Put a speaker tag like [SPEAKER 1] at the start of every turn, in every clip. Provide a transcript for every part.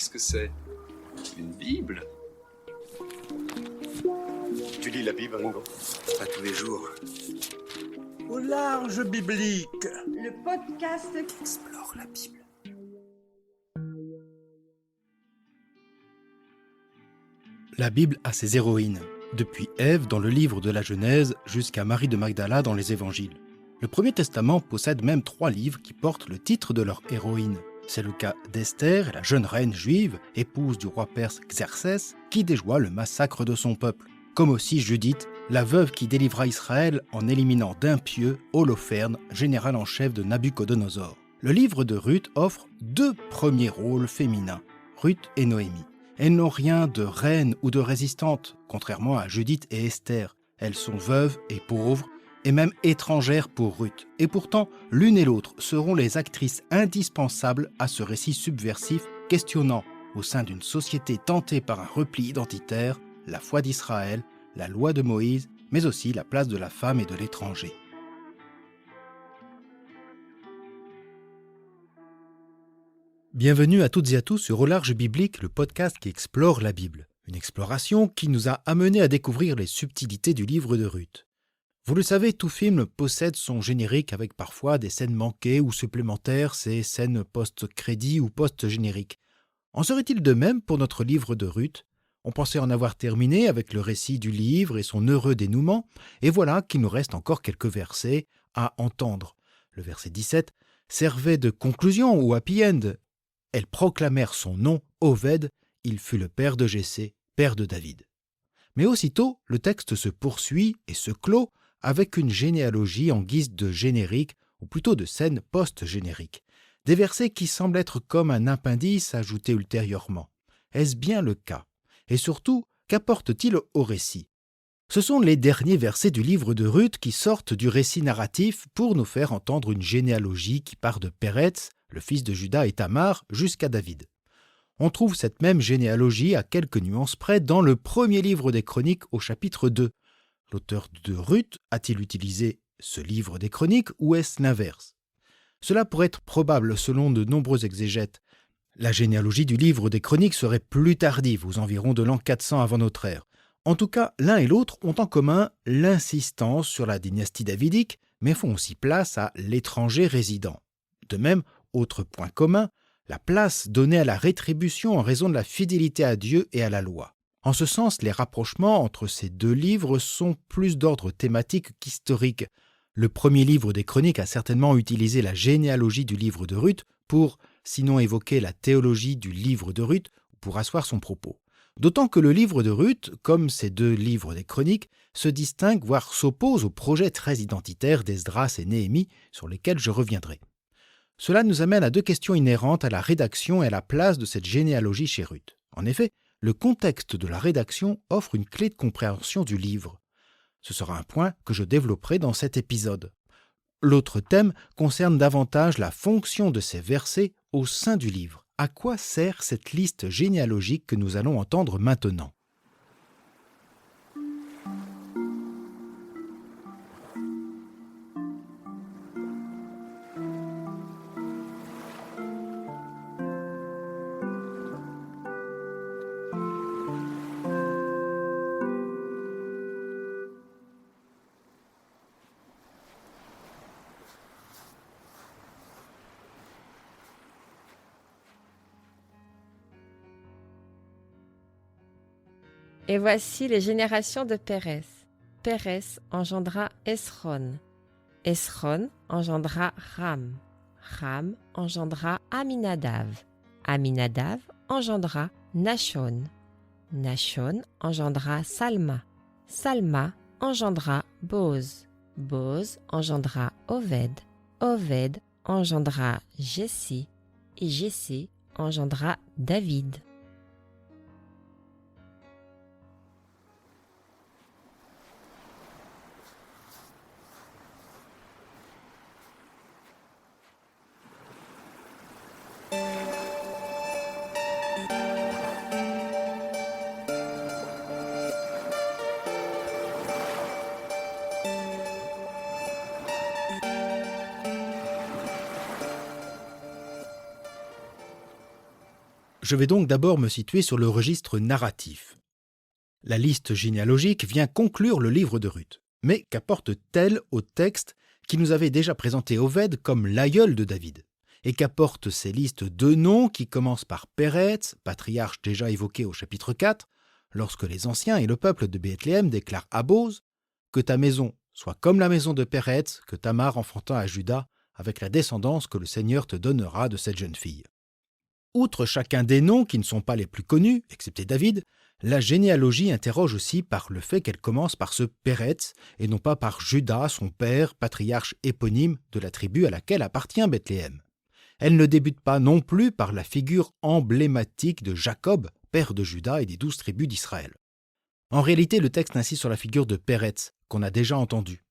[SPEAKER 1] Qu'est-ce que c'est? Une Bible?
[SPEAKER 2] Tu lis la Bible, Ringo?
[SPEAKER 1] Pas tous les jours.
[SPEAKER 3] Au large biblique.
[SPEAKER 4] Le podcast
[SPEAKER 1] Explore la Bible.
[SPEAKER 3] La Bible a ses héroïnes, depuis Ève dans le livre de la Genèse jusqu'à Marie de Magdala dans les évangiles. Le Premier Testament possède même 3 livres qui portent le titre de leur héroïne. C'est le cas d'Esther, la jeune reine juive, épouse du roi perse Xerxès, qui déjoua le massacre de son peuple. Comme aussi Judith, la veuve qui délivra Israël en éliminant d'impieux Holoferne, général en chef de Nabuchodonosor. Le livre de Ruth offre 2 premiers rôles féminins, Ruth et Noémie. Elles n'ont rien de reine ou de résistante, contrairement à Judith et Esther. Elles sont veuves et pauvres, et même étrangères pour Ruth. Et pourtant, l'une et l'autre seront les actrices indispensables à ce récit subversif questionnant, au sein d'une société tentée par un repli identitaire, la foi d'Israël, la loi de Moïse, mais aussi la place de la femme et de l'étranger. Bienvenue à toutes et à tous sur Au large biblique, le podcast qui explore la Bible. Une exploration qui nous a amenés à découvrir les subtilités du livre de Ruth. Vous le savez, tout film possède son générique avec parfois des scènes manquées ou supplémentaires, ces scènes post-crédit ou post-générique. En serait-il de même pour notre livre de Ruth ? On pensait en avoir terminé avec le récit du livre et son heureux dénouement, et voilà qu'il nous reste encore quelques versets à entendre. Le verset 17 servait de conclusion ou happy end. Elles proclamèrent son nom, Oved, il fut le père de Jessé, père de David. Mais aussitôt, le texte se poursuit et se clôt avec une généalogie en guise de générique, ou plutôt de scène post-générique. Des versets qui semblent être comme un appendice ajouté ultérieurement. Est-ce bien le cas ? Et surtout, qu'apporte-t-il au récit ? Ce sont les derniers versets du livre de Ruth qui sortent du récit narratif pour nous faire entendre une généalogie qui part de Péretz, le fils de Juda et Tamar, jusqu'à David. On trouve cette même généalogie à quelques nuances près dans le premier livre des Chroniques au chapitre 2. L'auteur de Ruth a-t-il utilisé ce livre des Chroniques ou est-ce l'inverse ? Cela pourrait être probable selon de nombreux exégètes. La généalogie du livre des Chroniques serait plus tardive, aux environs de l'an 400 avant notre ère. En tout cas, l'un et l'autre ont en commun l'insistance sur la dynastie davidique, mais font aussi place à l'étranger résident. De même, autre point commun, la place donnée à la rétribution en raison de la fidélité à Dieu et à la loi. En ce sens, les rapprochements entre ces 2 livres sont plus d'ordre thématique qu'historique. Le premier livre des Chroniques a certainement utilisé la généalogie du livre de Ruth pour, sinon évoquer la théologie du livre de Ruth, ou pour asseoir son propos. D'autant que le livre de Ruth, comme ces 2 livres des Chroniques, se distingue, voire s'oppose au projet très identitaire d'Esdras et Néhémie, sur lesquels je reviendrai. Cela nous amène à 2 questions inhérentes à la rédaction et à la place de cette généalogie chez Ruth. En effet, le contexte de la rédaction offre une clé de compréhension du livre. Ce sera un point que je développerai dans cet épisode. L'autre thème concerne davantage la fonction de ces versets au sein du livre. À quoi sert cette liste généalogique que nous allons entendre maintenant ?
[SPEAKER 5] Et voici les générations de Pérez. Pérez engendra Esron. Esron engendra Ram. Ram engendra Aminadav. Aminadav engendra Nachon. Nachon engendra Salma. Salma engendra Boz. Boz engendra Oved. Oved engendra Jessé. Et Jessé engendra David.
[SPEAKER 3] Je vais donc d'abord me situer sur le registre narratif. La liste généalogique vient conclure le livre de Ruth. Mais qu'apporte-t-elle au texte qui nous avait déjà présenté Oved comme l'aïeul de David? Et qu'apportent ces listes de noms qui commencent par Péretz, patriarche déjà évoqué au chapitre 4, lorsque les anciens et le peuple de Bethléem déclarent à Boz que ta maison soit comme la maison de Péretz que Tamar enfanta à Juda avec la descendance que le Seigneur te donnera de cette jeune fille. Outre chacun des noms qui ne sont pas les plus connus, excepté David, la généalogie interroge aussi par le fait qu'elle commence par ce Péretz et non pas par Juda, son père, patriarche éponyme de la tribu à laquelle appartient Bethléem. Elle ne débute pas non plus par la figure emblématique de Jacob, père de Juda et des 12 tribus d'Israël. En réalité, le texte insiste sur la figure de Péretz, qu'on a déjà entendue.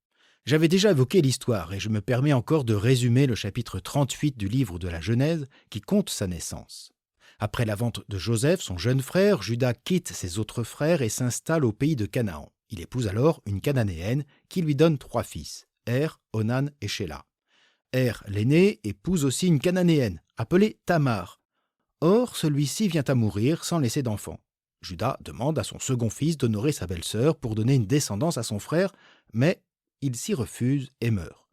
[SPEAKER 3] J'avais déjà évoqué l'histoire et je me permets encore de résumer le chapitre 38 du livre de la Genèse qui compte sa naissance. Après la vente de Joseph, son jeune frère, Juda quitte ses autres frères et s'installe au pays de Canaan. Il épouse alors une Cananéenne qui lui donne 3 fils, Er, Onan et Shéla. Er, l'aîné, épouse aussi une Cananéenne, appelée Tamar. Or, celui-ci vient à mourir sans laisser d'enfant. Juda demande à son second fils d'honorer sa belle-sœur pour donner une descendance à son frère, mais il s'y refuse et meurt.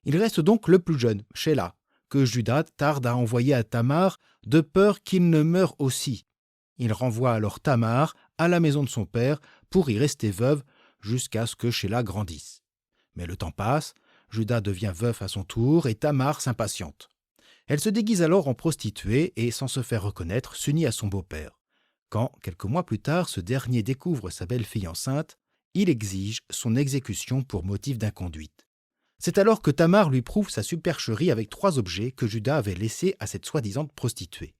[SPEAKER 3] Il reste donc le plus jeune, Shéla, que Juda tarde à envoyer à Tamar de peur qu'il ne meure aussi. Il renvoie alors Tamar à la maison de son père pour y rester veuve jusqu'à ce que Shéla grandisse. Mais le temps passe, Juda devient veuf à son tour et Tamar s'impatiente. Elle se déguise alors en prostituée et, sans se faire reconnaître, s'unit à son beau-père. Quand, quelques mois plus tard, ce dernier découvre sa belle-fille enceinte, il exige son exécution pour motif d'inconduite. C'est alors que Tamar lui prouve sa supercherie avec 3 objets que Juda avait laissés à cette soi-disant prostituée.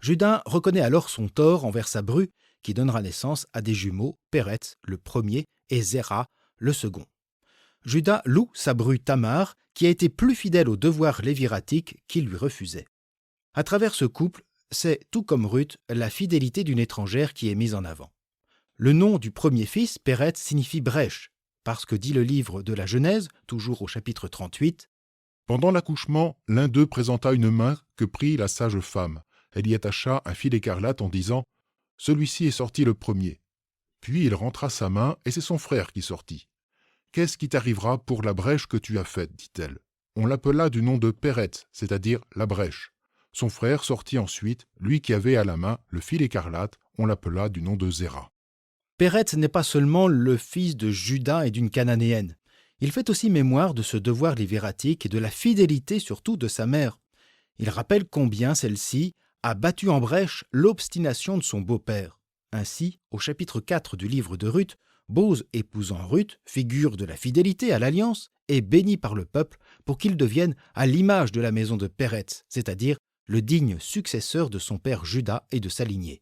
[SPEAKER 3] Juda reconnaît alors son tort envers sa bru, qui donnera naissance à des jumeaux, Péretz, le premier, et Zéra, le second. Juda loue sa bru Tamar, qui a été plus fidèle aux devoirs léviratiques qu'il lui refusait. À travers ce couple, c'est, tout comme Ruth, la fidélité d'une étrangère qui est mise en avant. Le nom du premier fils, Péretz, signifie brèche, parce que dit le livre de la Genèse, toujours au chapitre 38,
[SPEAKER 4] « Pendant l'accouchement, l'un d'eux présenta une main que prit la sage femme. Elle y attacha un fil écarlate en disant « Celui-ci est sorti le premier. » Puis il rentra sa main et c'est son frère qui sortit. « Qu'est-ce qui t'arrivera pour la brèche que tu as faite ?» dit-elle. On l'appela du nom de Péretz, c'est-à-dire la brèche. Son frère sortit ensuite, lui qui avait à la main le fil écarlate, on l'appela du nom de Zéra.
[SPEAKER 3] Péretz n'est pas seulement le fils de Juda et d'une Cananéenne. Il fait aussi mémoire de ce devoir léviratique et de la fidélité surtout de sa mère. Il rappelle combien celle-ci a battu en brèche l'obstination de son beau-père. Ainsi, au chapitre 4 du livre de Ruth, Boz épousant Ruth, figure de la fidélité à l'alliance, est béni par le peuple pour qu'il devienne à l'image de la maison de Péretz, c'est-à-dire le digne successeur de son père Juda et de sa lignée.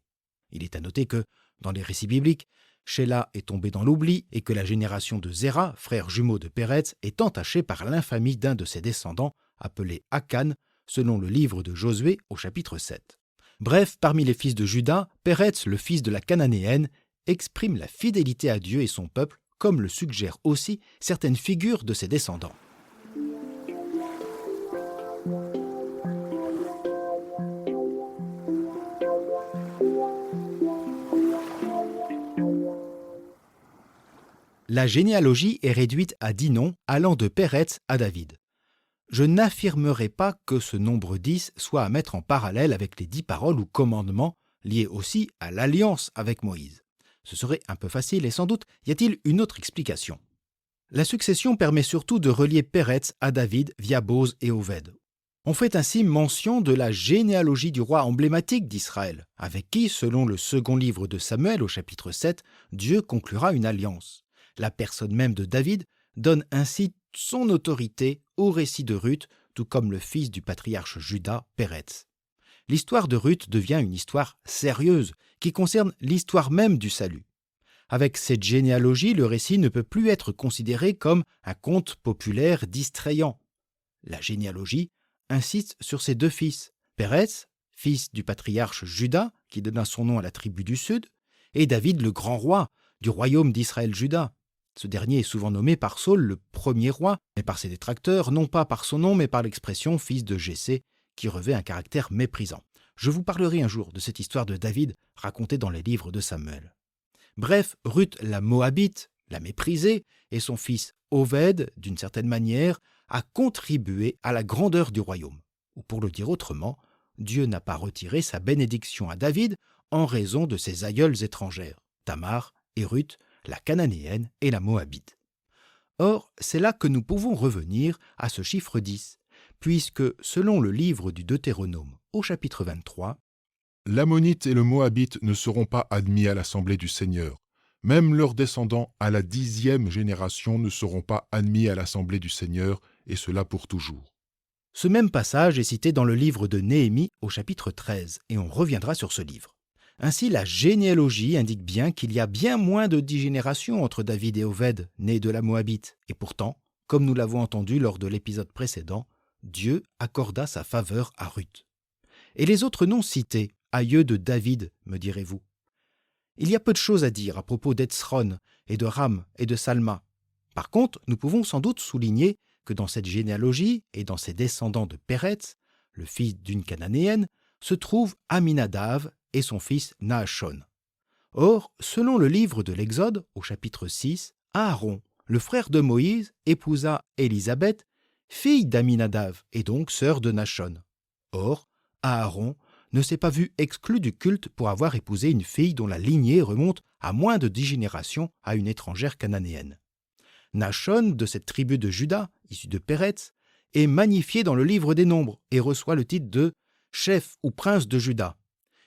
[SPEAKER 3] Il est à noter que, dans les récits bibliques, Shéla est tombé dans l'oubli et que la génération de Zéra, frère jumeau de Péretz, est entachée par l'infamie d'un de ses descendants, appelé Akan, selon le livre de Josué au chapitre 7. Bref, parmi les fils de Juda, Péretz, le fils de la Cananéenne, exprime la fidélité à Dieu et son peuple, comme le suggèrent aussi certaines figures de ses descendants. La généalogie est réduite à 10 noms, allant de Péretz à David. Je n'affirmerai pas que ce nombre 10 soit à mettre en parallèle avec les 10 paroles ou commandements liés aussi à l'alliance avec Moïse. Ce serait un peu facile et sans doute y a-t-il une autre explication. La succession permet surtout de relier Péretz à David via Boz et Oved. On fait ainsi mention de la généalogie du roi emblématique d'Israël, avec qui, selon le second livre de Samuel au chapitre 7, Dieu conclura une alliance. La personne même de David donne ainsi son autorité au récit de Ruth, tout comme le fils du patriarche Juda, Péretz. L'histoire de Ruth devient une histoire sérieuse qui concerne l'histoire même du salut. Avec cette généalogie, le récit ne peut plus être considéré comme un conte populaire distrayant. La généalogie insiste sur ses 2 fils, Péretz, fils du patriarche Juda, qui donna son nom à la tribu du Sud, et David le grand roi du royaume d'Israël-Juda. Ce dernier est souvent nommé par Saül le premier roi, mais par ses détracteurs, non pas par son nom, mais par l'expression « fils de Jessé », qui revêt un caractère méprisant. Je vous parlerai un jour de cette histoire de David racontée dans les livres de Samuel. Bref, Ruth la Moabite, la méprisée, et son fils Oved, d'une certaine manière, a contribué à la grandeur du royaume. Ou pour le dire autrement, Dieu n'a pas retiré sa bénédiction à David en raison de ses aïeules étrangères, Tamar et Ruth, la Cananéenne et la Moabite. Or, c'est là que nous pouvons revenir à ce chiffre 10, puisque, selon le livre du Deutéronome, au chapitre 23,
[SPEAKER 4] « L'Ammonite et le Moabite ne seront pas admis à l'assemblée du Seigneur. Même leurs descendants à la 10e génération ne seront pas admis à l'assemblée du Seigneur, et cela pour toujours. »
[SPEAKER 3] Ce même passage est cité dans le livre de Néhémie au chapitre 13, et on reviendra sur ce livre. Ainsi, la généalogie indique bien qu'il y a bien moins de 10 générations entre David et Oved, nés de la Moabite. Et pourtant, comme nous l'avons entendu lors de l'épisode précédent, Dieu accorda sa faveur à Ruth. Et les autres noms cités, aïeux de David, me direz-vous. Il y a peu de choses à dire à propos d'Etsron et de Ram et de Salma. Par contre, nous pouvons sans doute souligner que dans cette généalogie et dans ses descendants de Péretz, le fils d'une Cananéenne, se trouve Aminadav et son fils Naashon. Or, selon le livre de l'Exode, au chapitre 6, Aaron, le frère de Moïse, épousa Élisabeth, fille d'Aminadav et donc sœur de Naashon. Or, Aaron ne s'est pas vu exclu du culte pour avoir épousé une fille dont la lignée remonte à moins de 10 générations à une étrangère cananéenne. Naashon, de cette tribu de Juda, issue de Péretz, est magnifié dans le livre des Nombres et reçoit le titre de chef ou prince de Juda.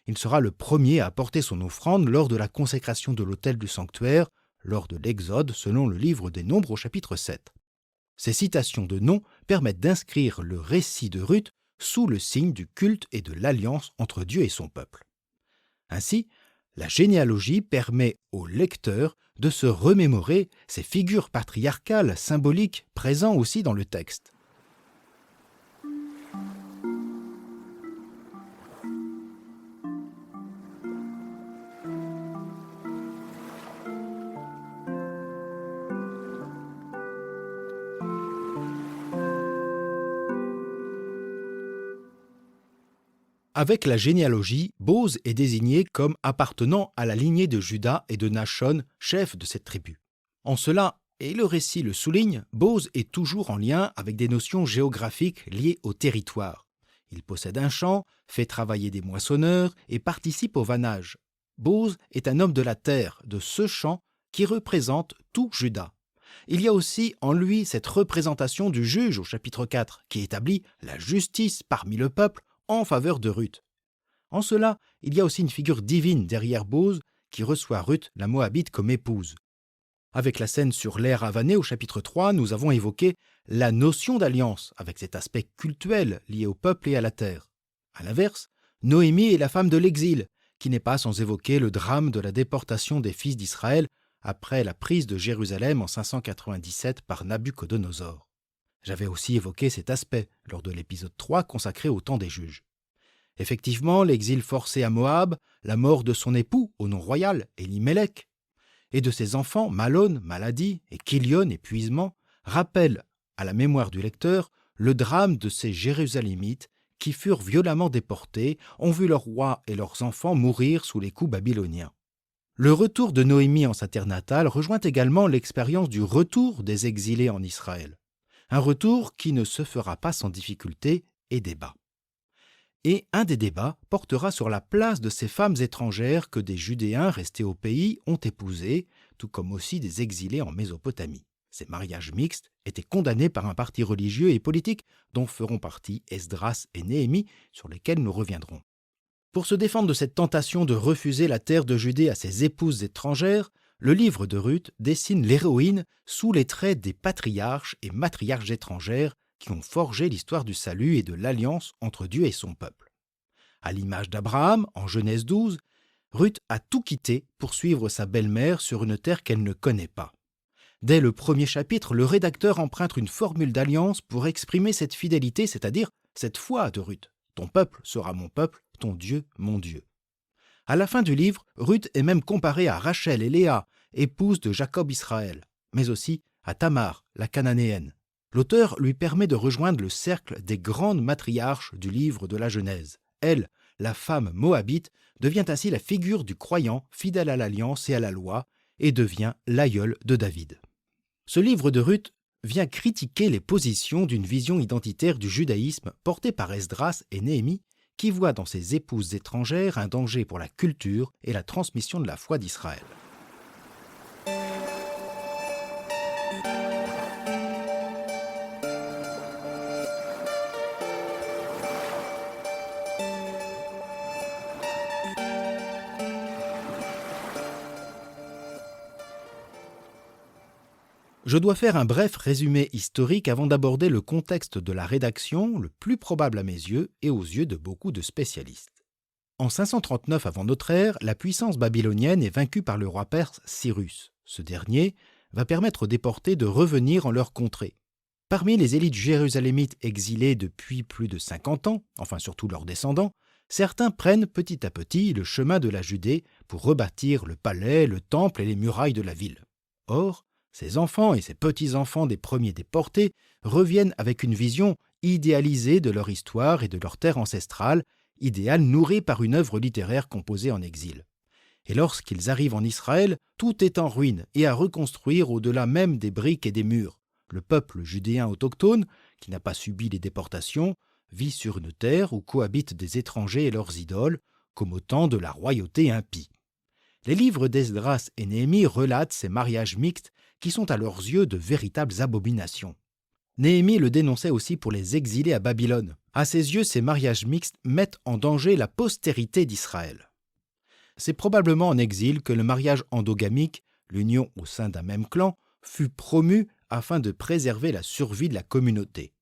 [SPEAKER 3] Il sera le premier à apporter son offrande lors de la consécration de l'autel du sanctuaire, lors de l'Exode selon le livre des Nombres au chapitre 7. Ces citations de noms permettent d'inscrire le récit de Ruth sous le signe du culte et de l'alliance entre Dieu et son peuple. Ainsi, la généalogie permet au lecteur de se remémorer ces figures patriarcales symboliques présentes aussi dans le texte. Avec la généalogie, Boz est désigné comme appartenant à la lignée de Juda et de Naashon, chef de cette tribu. En cela, et le récit le souligne, Boz est toujours en lien avec des notions géographiques liées au territoire. Il possède un champ, fait travailler des moissonneurs et participe au vannage. Boz est un homme de la terre, de ce champ, qui représente tout Juda. Il y a aussi en lui cette représentation du juge au chapitre 4, qui établit la justice parmi le peuple en faveur de Ruth. En cela, il y a aussi une figure divine derrière Boz qui reçoit Ruth, la Moabite, comme épouse. Avec la scène sur l'aire Havanée au chapitre 3, nous avons évoqué la notion d'alliance avec cet aspect cultuel lié au peuple et à la terre. À l'inverse, Noémie est la femme de l'exil, qui n'est pas sans évoquer le drame de la déportation des fils d'Israël après la prise de Jérusalem en 597 par Nabuchodonosor. J'avais aussi évoqué cet aspect lors de l'épisode 3 consacré au temps des juges. Effectivement, l'exil forcé à Moab, la mort de son époux au nom royal, Elimelech, et de ses enfants, Malon, maladie, et Kilion, épuisement, rappellent à la mémoire du lecteur le drame de ces Jérusalémites qui furent violemment déportés, ont vu leurs rois et leurs enfants mourir sous les coups babyloniens. Le retour de Noémie en sa terre natale rejoint également l'expérience du retour des exilés en Israël. Un retour qui ne se fera pas sans difficulté et débat. Et un des débats portera sur la place de ces femmes étrangères que des Judéens restés au pays ont épousées, tout comme aussi des exilés en Mésopotamie. Ces mariages mixtes étaient condamnés par un parti religieux et politique dont feront partie Esdras et Néhémie, sur lesquels nous reviendrons. Pour se défendre de cette tentation de refuser la terre de Judée à ses épouses étrangères, le livre de Ruth dessine l'héroïne sous les traits des patriarches et matriarches étrangères qui ont forgé l'histoire du salut et de l'alliance entre Dieu et son peuple. À l'image d'Abraham, en Genèse 12, Ruth a tout quitté pour suivre sa belle-mère sur une terre qu'elle ne connaît pas. Dès le premier chapitre, le rédacteur emprunte une formule d'alliance pour exprimer cette fidélité, c'est-à-dire cette foi de Ruth. Ton peuple sera mon peuple, ton Dieu mon Dieu. À la fin du livre, Ruth est même comparée à Rachel et Léa, épouses de Jacob Israël, mais aussi à Tamar, la Cananéenne. L'auteur lui permet de rejoindre le cercle des grandes matriarches du livre de la Genèse, elles, la femme moabite, devient ainsi la figure du croyant fidèle à l'alliance et à la loi et devient l'aïeul de David. Ce livre de Ruth vient critiquer les positions d'une vision identitaire du judaïsme portée par Esdras et Néhémie qui voient dans ces épouses étrangères un danger pour la culture et la transmission de la foi d'Israël. Je dois faire un bref résumé historique avant d'aborder le contexte de la rédaction, le plus probable à mes yeux et aux yeux de beaucoup de spécialistes. En 539 avant notre ère, la puissance babylonienne est vaincue par le roi perse Cyrus. Ce dernier va permettre aux déportés de revenir en leur contrée. Parmi les élites jérusalémites exilées depuis plus de 50 ans, enfin surtout leurs descendants, certains prennent petit à petit le chemin de la Judée pour rebâtir le palais, le temple et les murailles de la ville. Or, ces enfants et ces petits-enfants des premiers déportés reviennent avec une vision idéalisée de leur histoire et de leur terre ancestrale, idéal nourri par une œuvre littéraire composée en exil. Et lorsqu'ils arrivent en Israël, tout est en ruine et à reconstruire au-delà même des briques et des murs. Le peuple judéen autochtone, qui n'a pas subi les déportations, vit sur une terre où cohabitent des étrangers et leurs idoles, comme au temps de la royauté impie. Les livres d'Esdras et Néhémie relatent ces mariages mixtes qui sont à leurs yeux de véritables abominations. Néhémie le dénonçait aussi pour les exilés à Babylone. À ses yeux, ces mariages mixtes mettent en danger la postérité d'Israël. C'est probablement en exil que le mariage endogamique, l'union au sein d'un même clan, fut promu afin de préserver la survie de la communauté.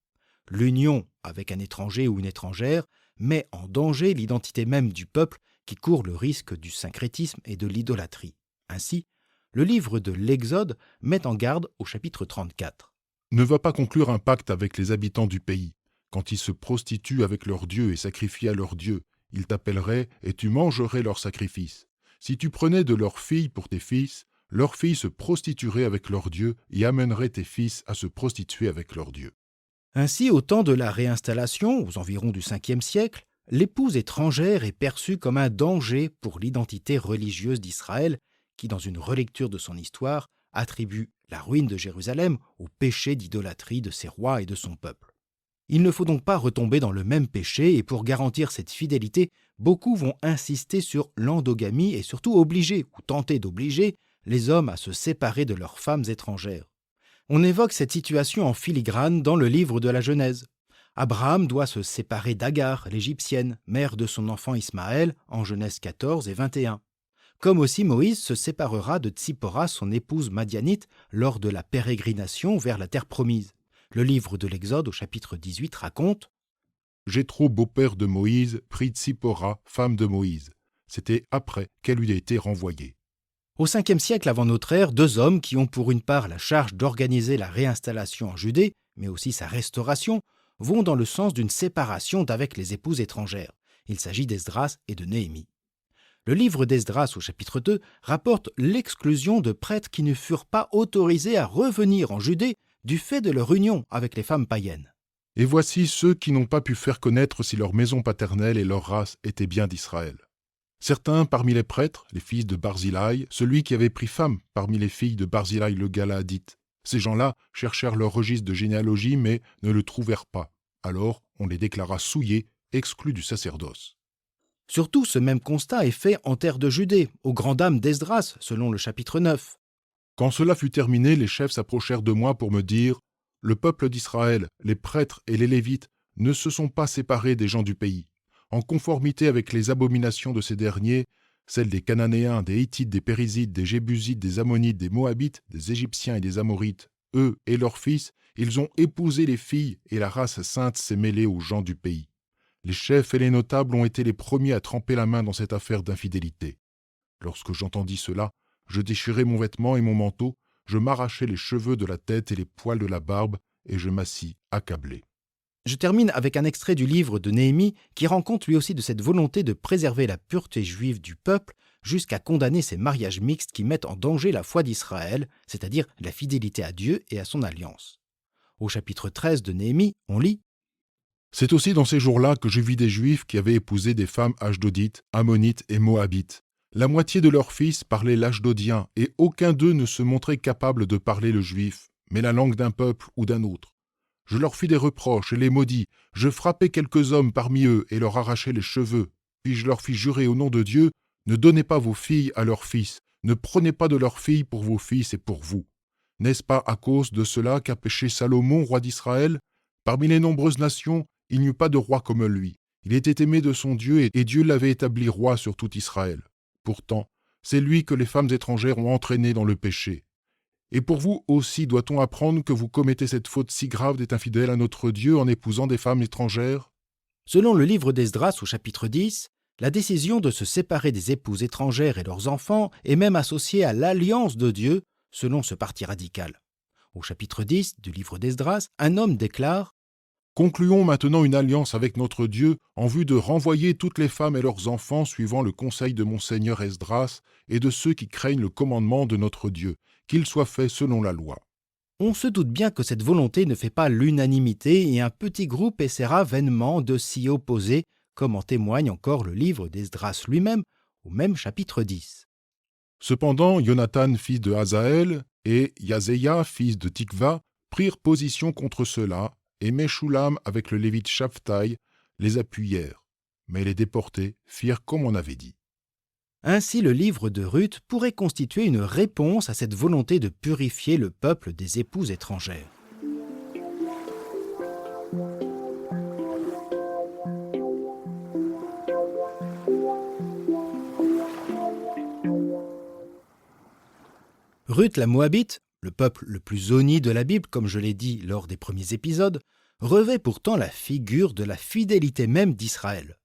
[SPEAKER 3] L'union avec un étranger ou une étrangère met en danger l'identité même du peuple qui court le risque du syncrétisme et de l'idolâtrie. Ainsi, le livre de l'Exode met en garde au chapitre 34.
[SPEAKER 4] Ne va pas conclure un pacte avec les habitants du pays. Quand ils se prostituent avec leurs dieux et sacrifient à leurs dieux, ils t'appelleraient et tu mangerais leurs sacrifices. Si tu prenais de leurs filles pour tes fils, leurs filles se prostitueraient avec leurs dieux et amèneraient tes fils à se prostituer avec leurs dieux.
[SPEAKER 3] Ainsi, au temps de la réinstallation, aux environs du 5e siècle, l'épouse étrangère est perçue comme un danger pour l'identité religieuse d'Israël qui, dans une relecture de son histoire, attribue la ruine de Jérusalem au péché d'idolâtrie de ses rois et de son peuple. Il ne faut donc pas retomber dans le même péché et pour garantir cette fidélité, beaucoup vont insister sur l'endogamie et surtout obliger ou tenter d'obliger les hommes à se séparer de leurs femmes étrangères. On évoque cette situation en filigrane dans le livre de la Genèse. Abraham doit se séparer d'Agar, l'Égyptienne, mère de son enfant Ismaël, en Genèse 14 et 21. Comme aussi Moïse se séparera de Tsipora, son épouse madianite, lors de la pérégrination vers la terre promise. Le livre de l'Exode au chapitre 18 raconte «
[SPEAKER 4] Jéthro, beau-père de Moïse, prit Tsipora, femme de Moïse. C'était après qu'elle eût été renvoyée. »
[SPEAKER 3] Au 5e siècle avant notre ère, deux hommes qui ont pour une part la charge d'organiser la réinstallation en Judée, mais aussi sa restauration, vont dans le sens d'une séparation d'avec les épouses étrangères. Il s'agit d'Esdras et de Néhémie. Le livre d'Esdras au chapitre 2 rapporte l'exclusion de prêtres qui ne furent pas autorisés à revenir en Judée du fait de leur union avec les femmes païennes.
[SPEAKER 4] Et voici ceux qui n'ont pas pu faire connaître si leur maison paternelle et leur race étaient bien d'Israël. Certains parmi les prêtres, les fils de Barzillai, celui qui avait pris femme parmi les filles de Barzillai le Galaadite. Ces gens-là cherchèrent leur registre de généalogie mais ne le trouvèrent pas. Alors on les déclara souillés, exclus du sacerdoce.
[SPEAKER 3] Surtout, ce même constat est fait en terre de Judée, aux grandes dames d'Esdras, selon le chapitre 9.
[SPEAKER 4] Quand cela fut terminé, les chefs s'approchèrent de moi pour me dire « Le peuple d'Israël, les prêtres et les Lévites ne se sont pas séparés des gens du pays. En conformité avec les abominations de ces derniers, celles des Cananéens, des Hittites, des Périsites, des Jébusites, des Ammonites, des Moabites, des Égyptiens et des Amorites, eux et leurs fils, ils ont épousé les filles et la race sainte s'est mêlée aux gens du pays. Les chefs et les notables ont été les premiers à tremper la main dans cette affaire d'infidélité. Lorsque j'entendis cela, je déchirai mon vêtement et mon manteau, je m'arrachai les cheveux de la tête et les poils de la barbe, et je m'assis accablé. »
[SPEAKER 3] Je termine avec un extrait du livre de Néhémie qui rend compte lui aussi de cette volonté de préserver la pureté juive du peuple jusqu'à condamner ces mariages mixtes qui mettent en danger la foi d'Israël, c'est-à-dire la fidélité à Dieu et à son alliance. Au chapitre 13 de Néhémie, on lit
[SPEAKER 4] C'est aussi dans ces jours-là que je vis des Juifs qui avaient épousé des femmes ashdodites, ammonites et moabites. La moitié de leurs fils parlaient l'ashdodien, et aucun d'eux ne se montrait capable de parler le juif, mais la langue d'un peuple ou d'un autre. Je leur fis des reproches et les maudis. Je frappai quelques hommes parmi eux et leur arrachai les cheveux. Puis je leur fis jurer au nom de Dieu, ne donnez pas vos filles à leurs fils, ne prenez pas de leurs filles pour vos fils et pour vous. N'est-ce pas à cause de cela qu'a péché Salomon, roi d'Israël? Parmi les nombreuses nations, il n'y eut pas de roi comme lui. Il était aimé de son Dieu et Dieu l'avait établi roi sur tout Israël. Pourtant, c'est lui que les femmes étrangères ont entraîné dans le péché. Et pour vous aussi doit-on apprendre que vous commettez cette faute si grave d'être infidèle à notre Dieu en épousant des femmes étrangères?
[SPEAKER 3] Selon le livre d'Esdras au chapitre 10, la décision de se séparer des épouses étrangères et leurs enfants est même associée à l'alliance de Dieu, selon ce parti radical. Au chapitre 10 du livre d'Esdras, un homme déclare «
[SPEAKER 4] Concluons maintenant une alliance avec notre Dieu en vue de renvoyer toutes les femmes et leurs enfants suivant le conseil de mon Seigneur Esdras et de ceux qui craignent le commandement de notre Dieu, qu'il soit fait selon la loi. »
[SPEAKER 3] On se doute bien que cette volonté ne fait pas l'unanimité et un petit groupe essaiera vainement de s'y opposer, comme en témoigne encore le livre d'Esdras lui-même, au même chapitre 10.
[SPEAKER 4] Cependant, Jonathan, fils de Hazaël, et Yazeïa, fils de Tikva, prirent position contre cela, et Meshulam, avec le lévite Shaphtaï, les appuyèrent. Mais les déportés firent comme on avait dit.
[SPEAKER 3] Ainsi, le livre de Ruth pourrait constituer une réponse à cette volonté de purifier le peuple des épouses étrangères. Ruth la Moabite, le peuple le plus honni de la Bible, comme je l'ai dit lors des premiers épisodes, revêt pourtant la figure de la fidélité même d'Israël.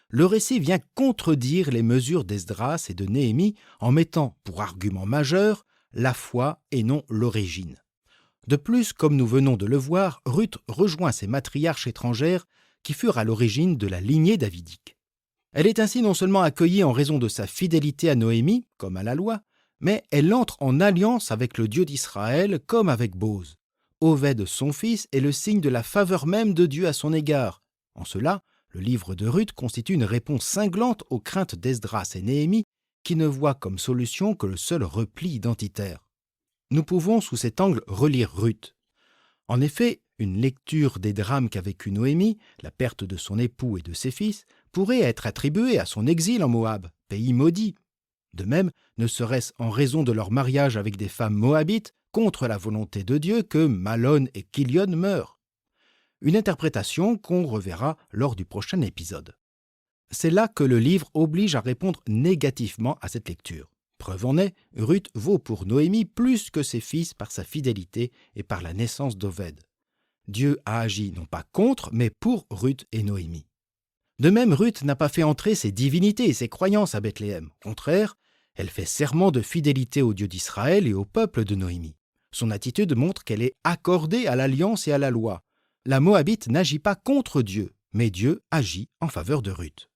[SPEAKER 3] Le récit vient contredire les mesures d'Esdras et de Néhémie en mettant pour argument majeur la foi et non l'origine. De plus, comme nous venons de le voir, Ruth rejoint ces matriarches étrangères qui furent à l'origine de la lignée davidique. Elle est ainsi non seulement accueillie en raison de sa fidélité à Noémie, comme à la loi, mais elle entre en alliance avec le Dieu d'Israël comme avec Bose. Oved, son fils, est le signe de la faveur même de Dieu à son égard. En cela, le livre de Ruth constitue une réponse cinglante aux craintes d'Esdras et Néhémie qui ne voient comme solution que le seul repli identitaire. Nous pouvons sous cet angle relire Ruth. En effet, une lecture des drames qu'a vécu Noémie, la perte de son époux et de ses fils, pourrait être attribuée à son exil en Moab, pays maudit. De même, ne serait-ce en raison de leur mariage avec des femmes moabites contre la volonté de Dieu que Malon et Kilion meurent. Une interprétation qu'on reverra lors du prochain épisode. C'est là que le livre oblige à répondre négativement à cette lecture. Preuve en est, Ruth vaut pour Noémie plus que ses fils par sa fidélité et par la naissance d'Oved. Dieu a agi non pas contre, mais pour Ruth et Noémie. De même, Ruth n'a pas fait entrer ses divinités et ses croyances à Bethléem. Au contraire, elle fait serment de fidélité au Dieu d'Israël et au peuple de Noémie. Son attitude montre qu'elle est accordée à l'alliance et à la loi. La Moabite n'agit pas contre Dieu, mais Dieu agit en faveur de Ruth.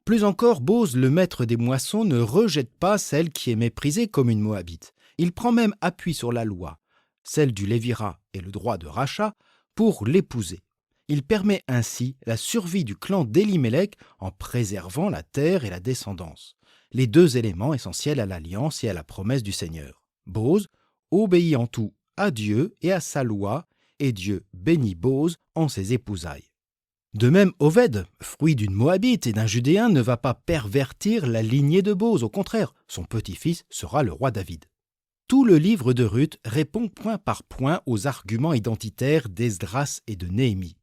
[SPEAKER 3] Plus encore, Bose, le maître des moissons, ne rejette pas celle qui est méprisée comme une Moabite. Il prend même appui sur la loi, celle du lévirat et le droit de rachat, pour l'épouser. Il permet ainsi la survie du clan d'Elimelech en préservant la terre et la descendance, les deux éléments essentiels à l'alliance et à la promesse du Seigneur. Bose obéit en tout à Dieu et à sa loi, et Dieu bénit Bose en ses épousailles. De même, Oved, fruit d'une Moabite et d'un Judéen, ne va pas pervertir la lignée de Bose. Au contraire, son petit-fils sera le roi David. Tout le livre de Ruth répond point par point aux arguments identitaires d'Esdras et de Néhémie,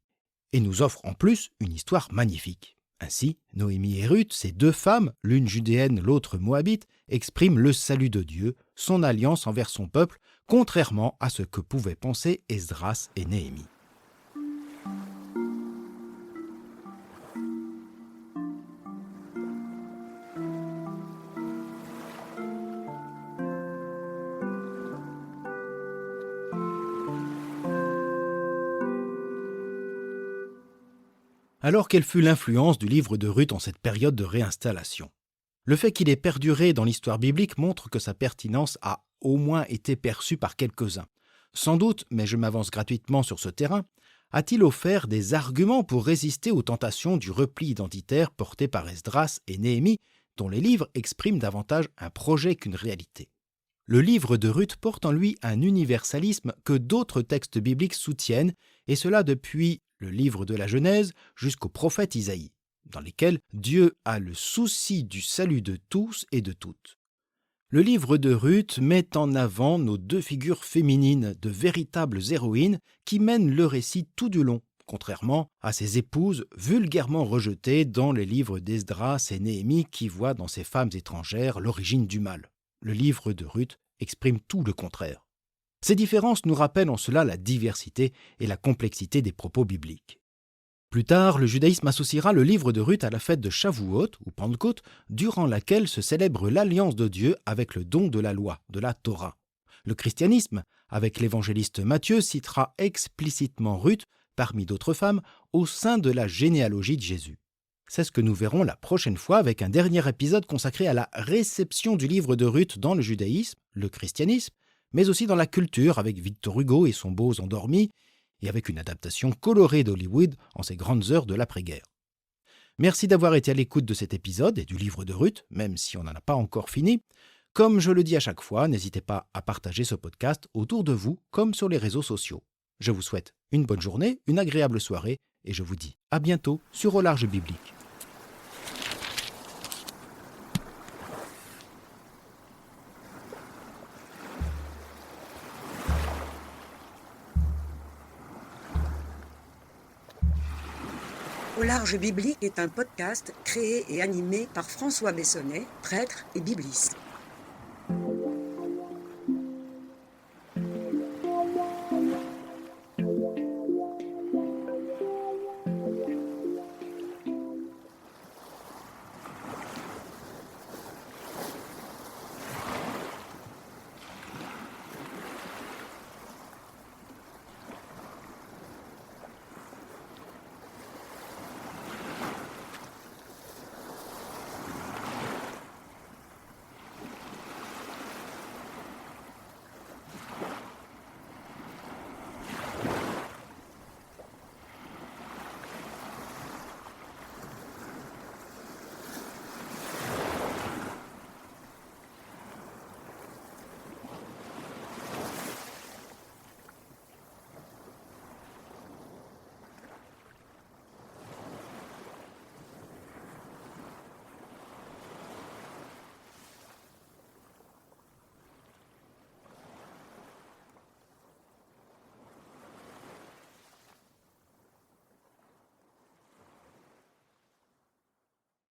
[SPEAKER 3] et nous offre en plus une histoire magnifique. Ainsi, Noémie et Ruth, ces deux femmes, l'une judéenne, l'autre moabite, expriment le salut de Dieu, son alliance envers son peuple, contrairement à ce que pouvaient penser Esdras et Néhémie. Alors quelle fut l'influence du livre de Ruth en cette période de réinstallation? Le fait qu'il ait perduré dans l'histoire biblique montre que sa pertinence a au moins été perçue par quelques-uns. Sans doute, mais je m'avance gratuitement sur ce terrain, a-t-il offert des arguments pour résister aux tentations du repli identitaire porté par Esdras et Néhémie, dont les livres expriment davantage un projet qu'une réalité. Le livre de Ruth porte en lui un universalisme que d'autres textes bibliques soutiennent, et cela depuis le livre de la Genèse jusqu'au prophète Isaïe, dans lesquels Dieu a le souci du salut de tous et de toutes. Le livre de Ruth met en avant nos deux figures féminines, de véritables héroïnes qui mènent le récit tout du long, contrairement à ses épouses vulgairement rejetées dans les livres d'Esdras et Néhémie qui voient dans ces femmes étrangères l'origine du mal. Le livre de Ruth exprime tout le contraire. Ces différences nous rappellent en cela la diversité et la complexité des propos bibliques. Plus tard, le judaïsme associera le livre de Ruth à la fête de Shavuot ou Pentecôte, durant laquelle se célèbre l'alliance de Dieu avec le don de la loi, de la Torah. Le christianisme, avec l'évangéliste Matthieu, citera explicitement Ruth, parmi d'autres femmes, au sein de la généalogie de Jésus. C'est ce que nous verrons la prochaine fois avec un dernier épisode consacré à la réception du livre de Ruth dans le judaïsme, le christianisme, mais aussi dans la culture avec Victor Hugo et son Beaux endormis, et avec une adaptation colorée d'Hollywood en ces grandes heures de l'après-guerre. Merci d'avoir été à l'écoute de cet épisode et du livre de Ruth, même si on n'en a pas encore fini. Comme je le dis à chaque fois, n'hésitez pas à partager ce podcast autour de vous comme sur les réseaux sociaux. Je vous souhaite une bonne journée, une agréable soirée, et je vous dis à bientôt sur Au Large Biblique.
[SPEAKER 6] Au Large Biblique est un podcast créé et animé par François Bessonnet, prêtre et bibliste.